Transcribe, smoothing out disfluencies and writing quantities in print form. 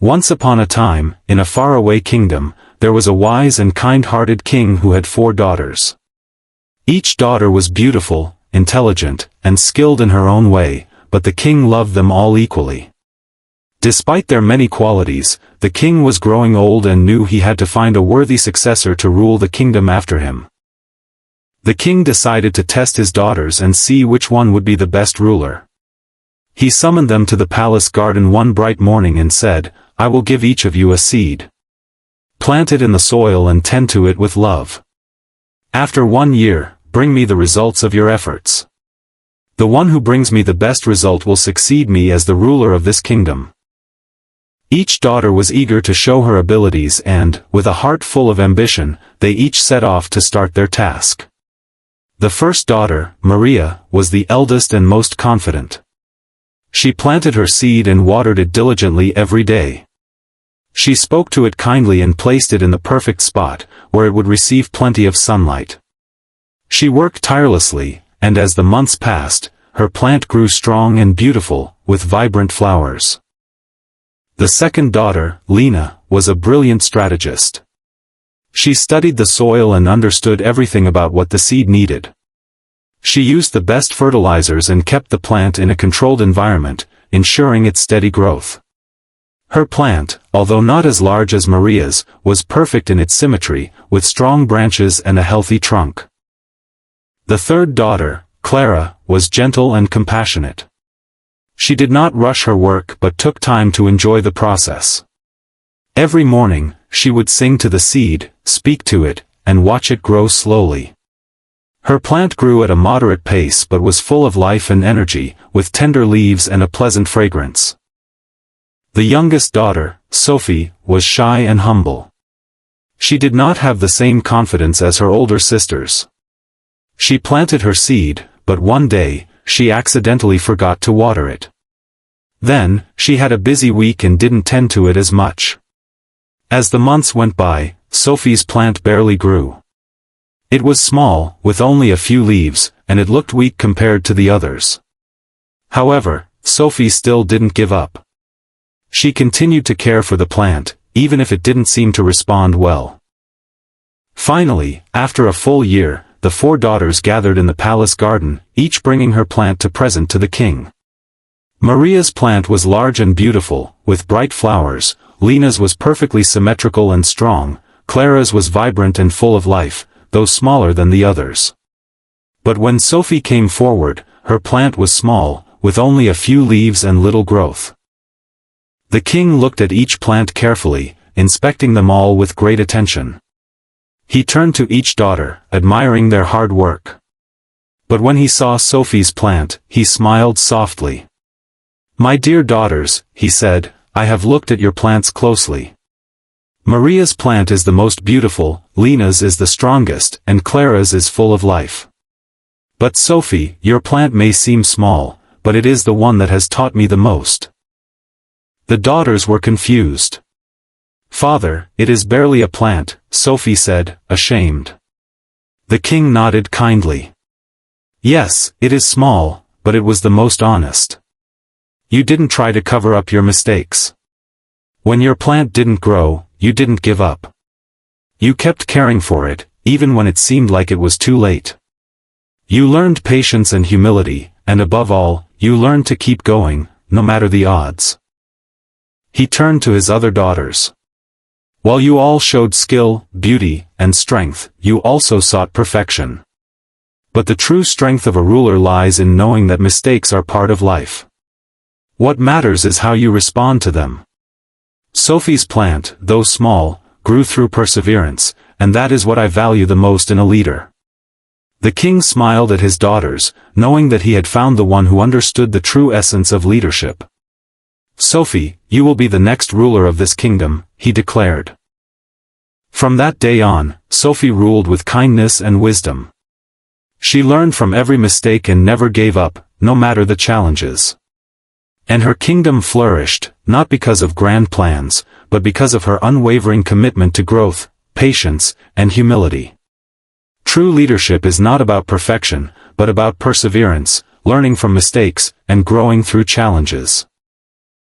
Once upon a time, in a faraway kingdom, there was a wise and kind-hearted king who had 4 daughters. Each daughter was beautiful, intelligent, and skilled in her own way, but the king loved them all equally. Despite their many qualities, the king was growing old and knew he had to find a worthy successor to rule the kingdom after him. The king decided to test his daughters and see which one would be the best ruler. He summoned them to the palace garden one bright morning and said, "I will give each of you a seed. Plant it in the soil and tend to it with love. After 1 year, bring me the results of your efforts. The one who brings me the best result will succeed me as the ruler of this kingdom." Each daughter was eager to show her abilities and, with a heart full of ambition, they each set off to start their task. The first daughter, Maria, was the eldest and most confident. She planted her seed and watered it diligently every day. She spoke to it kindly and placed it in the perfect spot, where it would receive plenty of sunlight. She worked tirelessly, and as the months passed, her plant grew strong and beautiful, with vibrant flowers. The second daughter, Lena, was a brilliant strategist. She studied the soil and understood everything about what the seed needed. She used the best fertilizers and kept the plant in a controlled environment, ensuring its steady growth. Her plant, although not as large as Maria's, was perfect in its symmetry, with strong branches and a healthy trunk. The third daughter, Clara, was gentle and compassionate. She did not rush her work but took time to enjoy the process. Every morning, she would sing to the seed, speak to it, and watch it grow slowly. Her plant grew at a moderate pace but was full of life and energy, with tender leaves and a pleasant fragrance. The youngest daughter, Sophie, was shy and humble. She did not have the same confidence as her older sisters. She planted her seed, but one day, she accidentally forgot to water it. Then, she had a busy week and didn't tend to it as much. As the months went by, Sophie's plant barely grew. It was small, with only a few leaves, and it looked weak compared to the others. However, Sophie still didn't give up. She continued to care for the plant, even if it didn't seem to respond well. Finally, after a full year, the 4 daughters gathered in the palace garden, each bringing her plant to present to the king. Maria's plant was large and beautiful, with bright flowers. Lena's was perfectly symmetrical and strong. Clara's was vibrant and full of life, though smaller than the others. But when Sophie came forward, her plant was small, with only a few leaves and little growth. The king looked at each plant carefully, inspecting them all with great attention. He turned to each daughter, admiring their hard work. But when he saw Sophie's plant, he smiled softly. "My dear daughters," he said, "I have looked at your plants closely. Maria's plant is the most beautiful, Lena's is the strongest, and Clara's is full of life. But Sophie, your plant may seem small, but it is the one that has taught me the most." The daughters were confused. "Father, it is barely a plant," Sophie said, ashamed. The king nodded kindly. "Yes, it is small, but it was the most honest. You didn't try to cover up your mistakes. When your plant didn't grow, you didn't give up. You kept caring for it, even when it seemed like it was too late. You learned patience and humility, and above all, you learned to keep going, no matter the odds." He turned to his other daughters. "While you all showed skill, beauty, and strength, you also sought perfection. But the true strength of a ruler lies in knowing that mistakes are part of life. What matters is how you respond to them. Sophie's plant, though small, grew through perseverance, and that is what I value the most in a leader." The king smiled at his daughters, knowing that he had found the one who understood the true essence of leadership. "Sophie, you will be the next ruler of this kingdom," he declared. From that day on, Sophie ruled with kindness and wisdom. She learned from every mistake and never gave up, no matter the challenges. And her kingdom flourished, not because of grand plans, but because of her unwavering commitment to growth, patience, and humility. True leadership is not about perfection, but about perseverance, learning from mistakes, and growing through challenges.